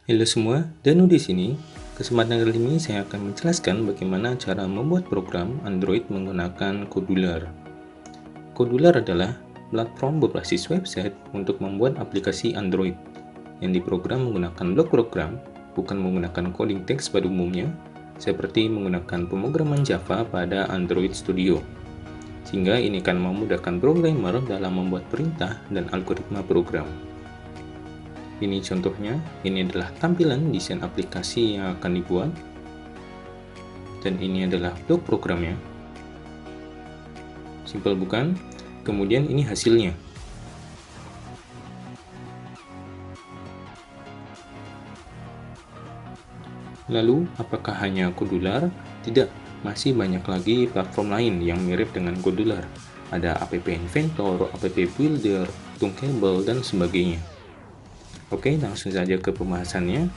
Halo semua, Danu di sini. Kesempatan kali ini saya akan menjelaskan bagaimana cara membuat program Android menggunakan Codular. Codular adalah platform berbasis website untuk membuat aplikasi Android yang diprogram menggunakan blok program, bukan menggunakan coding teks pada umumnya, seperti menggunakan pemrograman Java pada Android Studio. Sehingga ini akan memudahkan programmer dalam membuat perintah dan algoritma program. Ini contohnya, ini adalah tampilan desain aplikasi yang akan dibuat. Dan ini adalah blok programnya. Simpel bukan? Kemudian ini hasilnya. Lalu, apakah hanya Codular? Tidak, masih banyak lagi platform lain yang mirip dengan Codular. Ada App Inventor, App Builder, Thunkable, dan sebagainya. Oke, langsung saja ke pembahasannya.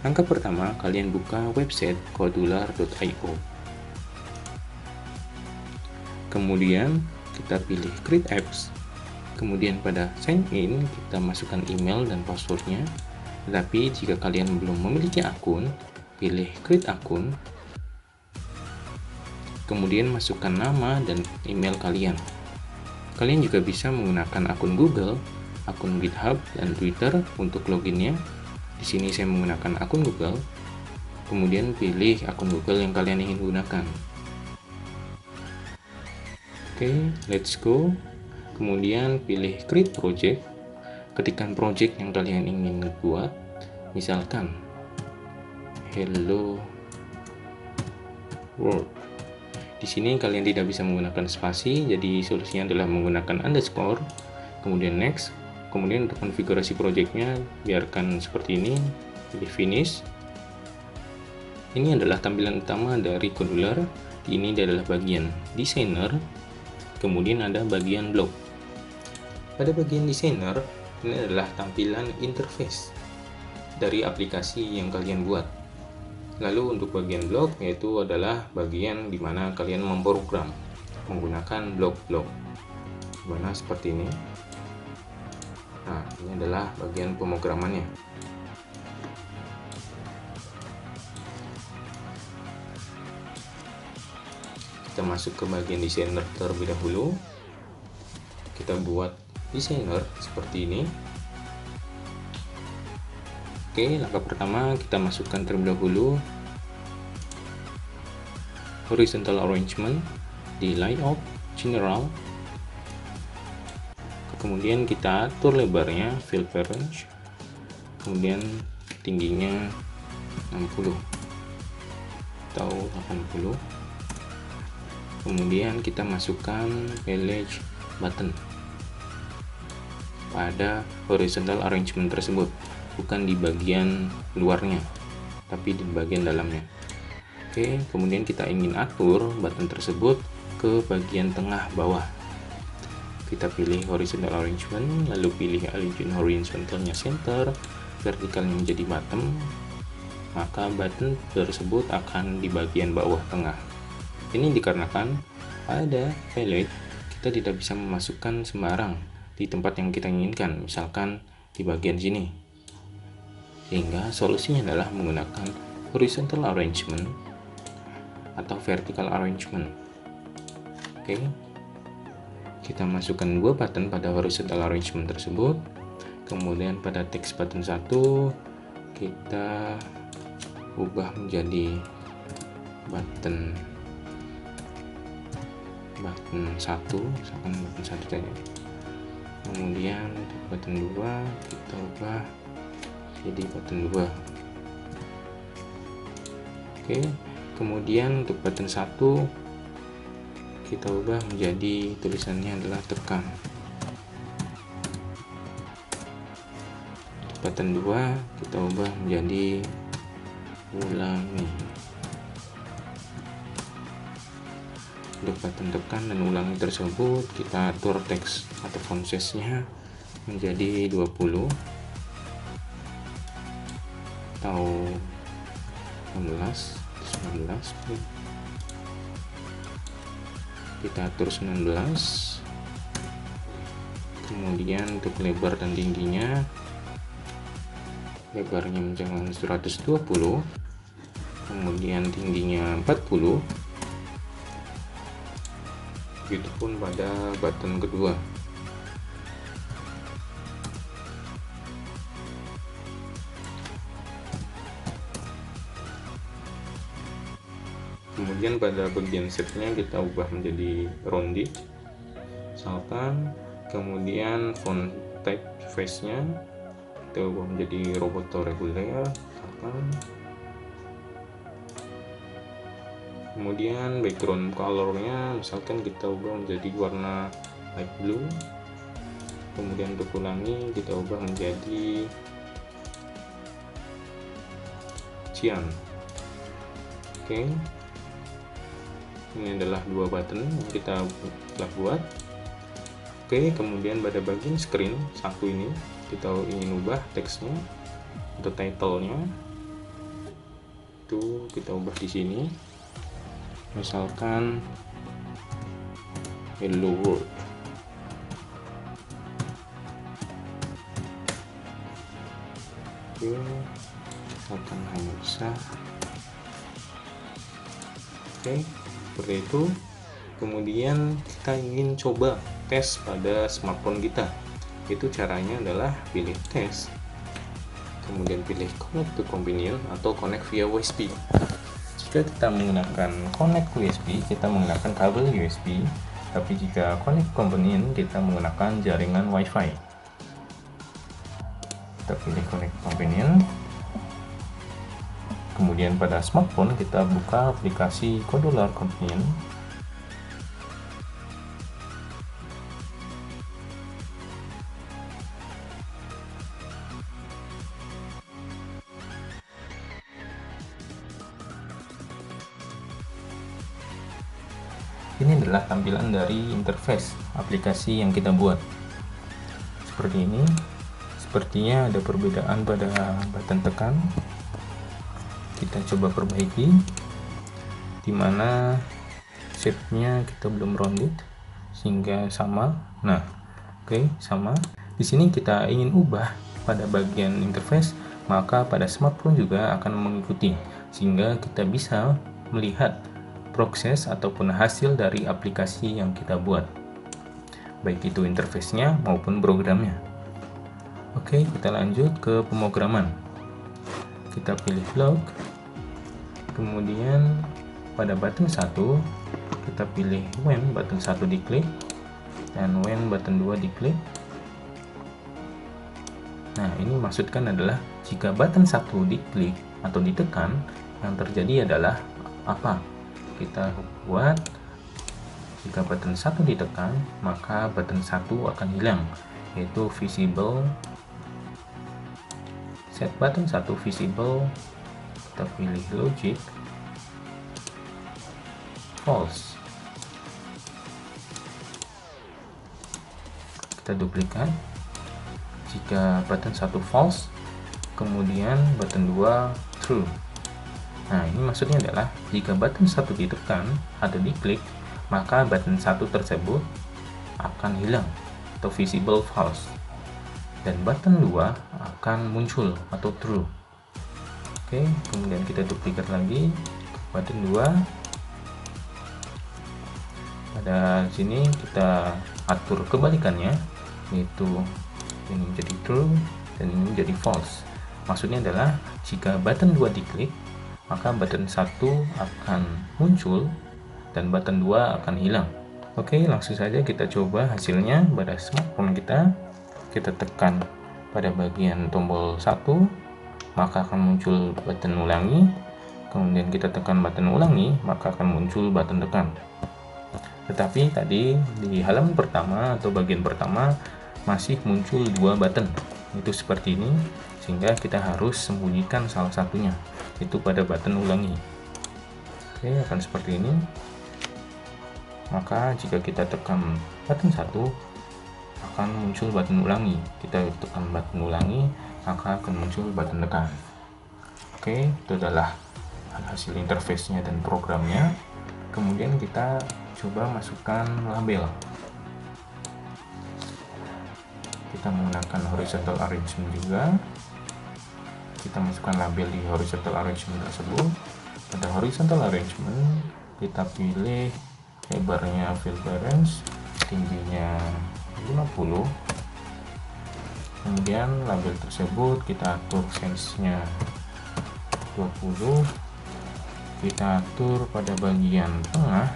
Langkah pertama, kalian buka website codular.io. Kemudian, kita pilih Create Apps. Kemudian pada sign in, kita masukkan email dan passwordnya. Tetapi jika kalian belum memiliki akun, pilih Create Akun. Kemudian masukkan nama dan email kalian. Kalian juga bisa menggunakan akun Google, akun GitHub, dan Twitter untuk loginnya. Di sini saya menggunakan akun Google. Kemudian pilih akun Google yang kalian ingin gunakan. Oke, let's go. Kemudian pilih Create Project. Ketikkan project yang kalian ingin buat. Misalkan Hello World. Di sini kalian tidak bisa menggunakan spasi, jadi solusinya adalah menggunakan underscore. Kemudian next. Kemudian untuk konfigurasi projectnya biarkan seperti ini, pilih finish. Ini adalah tampilan utama dari Codular. Ini adalah bagian designer, kemudian ada bagian blog. Pada bagian designer, ini adalah tampilan interface dari aplikasi yang kalian buat. Lalu untuk bagian blog, yaitu adalah bagian di mana kalian memprogram menggunakan blok-blok. Dimana seperti ini. Nah, ini adalah bagian pemrogramannya. Kita masuk ke bagian desainer terlebih dahulu. Kita buat desainer seperti ini. Oke, langkah pertama kita masukkan terlebih dahulu horizontal arrangement di layout general. Kemudian kita atur lebarnya fill parent, kemudian tingginya 60 atau 80. Kemudian kita masukkan page button pada horizontal arrangement tersebut, bukan di bagian luarnya tapi di bagian dalamnya. Oke, kemudian kita ingin atur button tersebut ke bagian tengah bawah. Kita pilih horizontal arrangement, lalu pilih align horizontalnya center, vertikalnya menjadi bottom, maka button tersebut akan di bagian bawah tengah. Ini dikarenakan pada palette kita tidak bisa memasukkan sembarang di tempat yang kita inginkan, misalkan di bagian sini. Sehingga solusinya adalah menggunakan horizontal arrangement atau vertical arrangement. Oke. Kita masukkan dua button pada horizontal arrangement tersebut. Kemudian pada text button 1 kita ubah menjadi button 1, misalkan button 1 saja. Kemudian untuk button 2 kita ubah jadi button 2. Oke, kemudian untuk button 1 kita ubah menjadi tulisannya adalah tekan. Untuk button 2 kita ubah menjadi ulangi. Untuk button tekan dan ulangi tersebut kita atur teks atau font size-nya menjadi 20 atau 19. Kita atur 19. Kemudian untuk lebar dan tingginya lebarnya mencapai 120, kemudian tingginya 40. Begitupun pada button kedua. Kemudian pada bagian shape-nya kita ubah menjadi rounded, misalkan. Kemudian font typeface-nya kita ubah menjadi roboto reguler, misalkan. Kemudian background color-nya misalkan kita ubah menjadi warna light blue. Kemudian untuk ulangi kita ubah menjadi cyan. Oke. Ini adalah dua button yang kita telah buat. Oke, kemudian pada bagian screen satu ini kita ingin ubah teksnya atau title-nya. Itu kita ubah di sini. Misalkan hello world. Oke, misalkan hanya bisa. Oke, seperti itu. Kemudian kita ingin coba tes pada smartphone kita. Itu caranya adalah pilih tes, kemudian pilih connect to companion atau connect via USB. Jika kita menggunakan connect USB, kita menggunakan kabel USB, tapi jika connect companion, kita menggunakan jaringan WiFi. Kita pilih connect companion. Kemudian pada smartphone kita buka aplikasi Controller Companion. Ini adalah tampilan dari interface aplikasi yang kita buat. Seperti ini. Sepertinya ada perbedaan pada button tekan. Kita coba perbaiki, dimana shape-nya kita belum rounded sehingga sama. Nah, oke, sama. Di sini kita ingin ubah pada bagian interface, maka pada smartphone juga akan mengikuti, sehingga kita bisa melihat proses ataupun hasil dari aplikasi yang kita buat, baik itu interface-nya maupun programnya. Oke, kita lanjut ke pemrograman. Kita pilih log, kemudian pada button 1 kita pilih when button 1 diklik dan when button 2 diklik. Nah, ini maksudkan adalah jika button 1 diklik atau ditekan, yang terjadi adalah apa? Kita buat jika button 1 ditekan, maka button 1 akan hilang, yaitu visible. Set button 1 visible, kita pilih logic false. Kita duplikat. Jika button 1 false, kemudian button 2 true. Nah, ini maksudnya adalah jika button 1 ditekan atau diklik, maka button 1 tersebut akan hilang atau visible false, dan button 2 akan muncul atau true. Oke, kemudian kita duplikat lagi button 2. Pada sini kita atur kebalikannya, yaitu ini menjadi true dan ini menjadi false. Maksudnya adalah jika button 2 diklik, maka button 1 akan muncul dan button 2 akan hilang. Oke, langsung saja kita coba hasilnya pada smartphone kita. Kita tekan pada bagian tombol 1, maka akan muncul button ulangi. Kemudian kita tekan button ulangi, maka akan muncul button tekan. Tetapi tadi di halaman pertama atau bagian pertama masih muncul dua button, itu seperti ini, sehingga kita harus sembunyikan salah satunya, itu pada button ulangi. Oke, akan seperti ini. Maka jika kita tekan button 1, akan muncul button ulangi. Kita tekan button ulangi, maka akan muncul button tekan. Oke, itu adalah hasil interface-nya dan programnya. Kemudian kita coba masukkan label. Kita menggunakan horizontal arrangement juga. kita masukkan label di horizontal arrangement tersebut. Pada horizontal arrangement kita pilih lebarnya fill clearance, tingginya 50. Kemudian label tersebut kita atur size-nya 20. Kita atur pada bagian tengah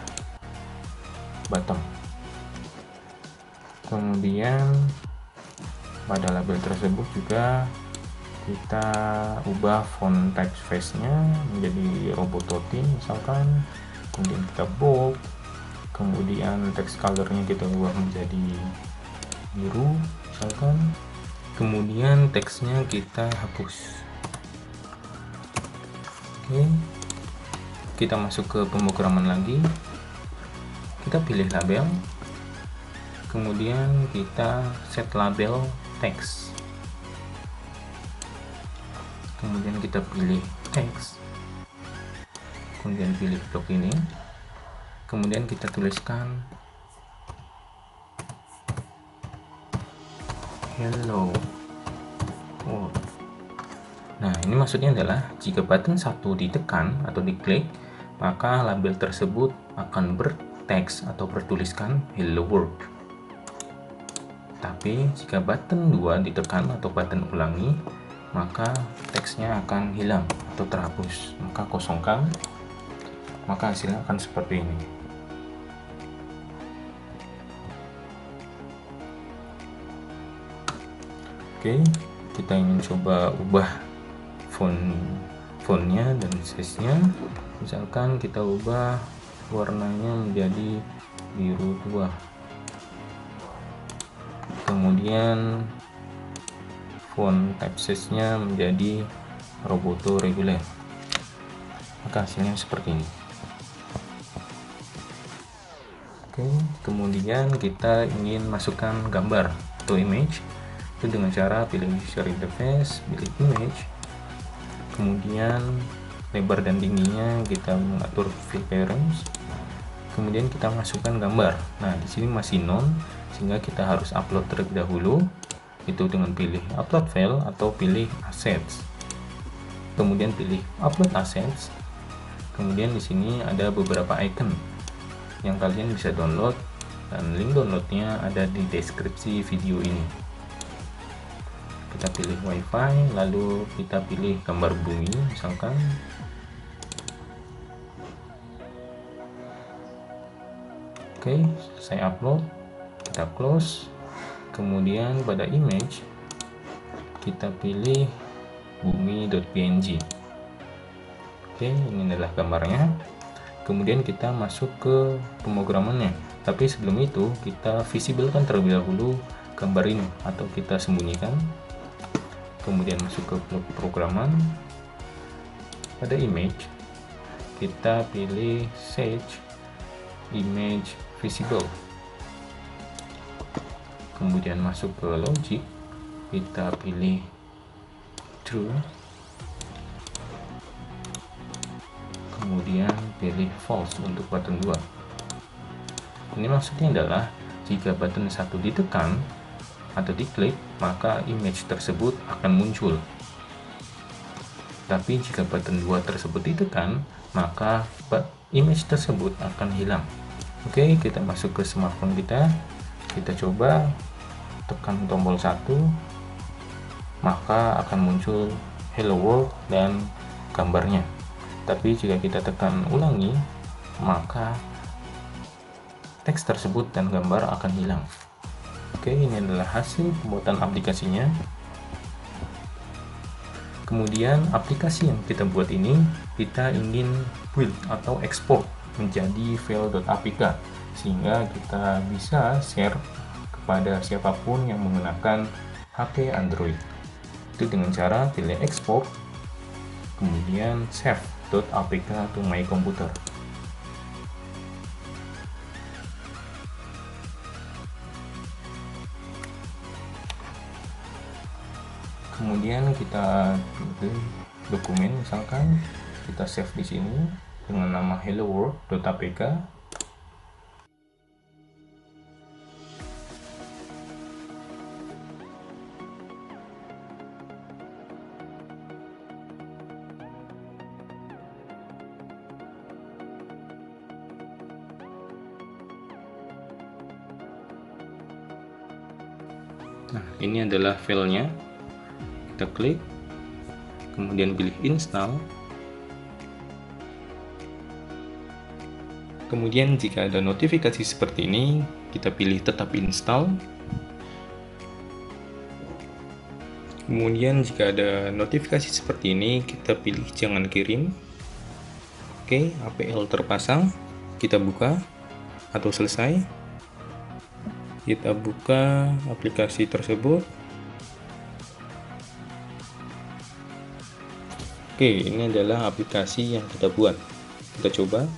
bottom. Kemudian pada label tersebut juga kita ubah font typeface-nya menjadi Robototin misalkan. Kemudian kita bold. Kemudian text color-nya kita ubah menjadi biru misalkan. Kemudian teksnya kita hapus. Oke, kita masuk ke pemrograman lagi. Kita pilih label, kemudian kita set label teks. Kemudian kita pilih teks, kemudian pilih blok ini. Kemudian kita tuliskan hello world. Nah, ini maksudnya adalah jika button 1 ditekan atau diklik, maka label tersebut akan berteks atau bertuliskan hello world. Tapi jika button 2 ditekan atau button ulangi, maka teksnya akan hilang atau terhapus. Maka kosongkan, maka hasilnya akan seperti ini. Oke, kita ingin coba ubah fontnya dan size-nya. Misalkan kita ubah warnanya menjadi biru tua. Kemudian font type size-nya menjadi Roboto reguler. Maka hasilnya seperti ini. Oke, kemudian kita ingin masukkan gambar atau image. Itu dengan cara pilih user interface, pilih image, kemudian lebar dan tingginya kita mengatur fill clearance, kemudian kita masukkan gambar. Nah, di sini masih none, sehingga kita harus upload terlebih dahulu. Itu dengan pilih upload file atau pilih assets, kemudian pilih upload assets. Kemudian di sini ada beberapa icon yang kalian bisa download, dan link downloadnya ada di deskripsi video ini. Kita pilih wifi, lalu kita pilih gambar bumi misalkan. Oke, selesai upload, kita close. Kemudian pada image kita pilih bumi.png. Oke, ini adalah gambarnya. Kemudian kita masuk ke pemrogramannya, tapi sebelum itu kita visiblekan terlebih dahulu gambar ini, atau kita sembunyikan. Kemudian masuk ke blok programan. Pada image kita pilih set image visible. Kemudian masuk ke logic, kita pilih true. Kemudian pilih false untuk button 2. Ini maksudnya adalah jika button 1 ditekan atau diklik, maka image tersebut akan muncul. Tapi jika button 2 tersebut ditekan, maka image tersebut akan hilang. Oke, kita masuk ke smartphone kita. Kita coba tekan tombol 1, maka akan muncul hello world dan gambarnya. Tapi jika kita tekan ulangi, maka teks tersebut dan gambar akan hilang. Oke, ini adalah hasil pembuatan aplikasinya. Kemudian aplikasi yang kita buat ini kita ingin build atau export menjadi file.apk, sehingga kita bisa share kepada siapapun yang menggunakan HP Android. Itu dengan cara pilih export, kemudian save.apk to my computer. Kemudian kita pilih dokumen, misalkan kita save di sini dengan nama hello world.apk. Nah, ini adalah filenya. Kita klik, kemudian pilih install. Kemudian jika ada notifikasi seperti ini, kita pilih tetap install. Kemudian jika ada notifikasi seperti ini, kita pilih jangan kirim. Oke, APL terpasang. Kita buka atau selesai. Kita buka aplikasi tersebut. Oke, ini adalah aplikasi yang kita buat. Kita coba.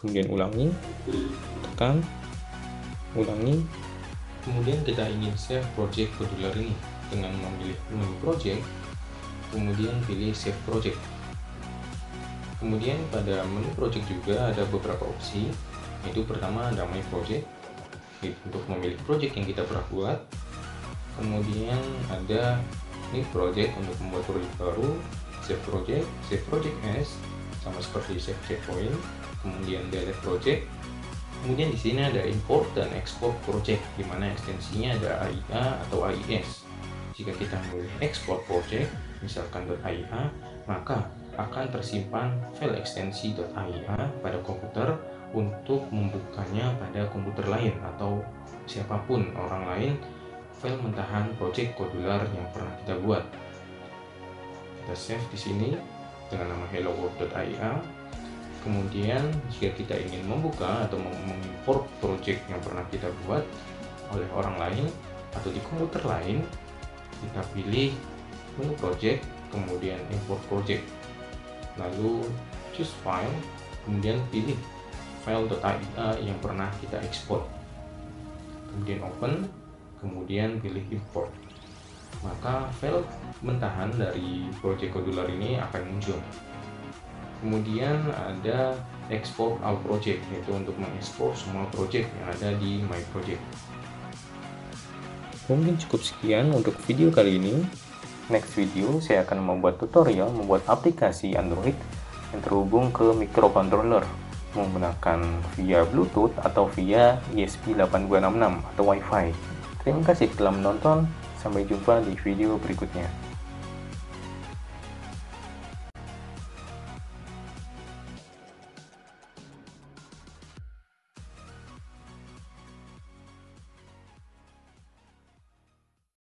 Kemudian ulangi, tekan, ulangi. Kemudian kita ingin save project Kodular ini dengan memilih menu project, kemudian pilih save project. Kemudian pada menu project juga ada beberapa opsi, yaitu pertama ada my project untuk memilih project yang kita pernah buat. Kemudian ada new project untuk membuat project baru, save project as, sama seperti save checkpoint. Kemudian delete project. Kemudian di sini ada import dan export project, di mana ekstensinya ada AIA atau AIS. Jika kita memilih export project, misalkan .AIA, maka akan tersimpan file ekstensi .AIA pada komputer untuk membukanya pada komputer lain atau siapapun orang lain file mentahan project Kodular yang pernah kita buat. Kita save di sini dengan nama helloworld.aia. Kemudian jika kita ingin membuka atau mengimport project yang pernah kita buat oleh orang lain atau di komputer lain, kita pilih menu project, kemudian import project, lalu choose file, kemudian pilih file.aia yang pernah kita ekspor, kemudian open, kemudian pilih import. Maka file mentahan dari project Kodular ini akan muncul. Kemudian ada export all project, yaitu untuk mengekspor semua project yang ada di my project. Mungkin cukup sekian untuk video kali ini. Next video saya akan membuat tutorial membuat aplikasi Android yang terhubung ke microcontroller menggunakan via Bluetooth atau via ESP8266 atau Wi-Fi. Terima kasih telah menonton. Sampai jumpa di video berikutnya.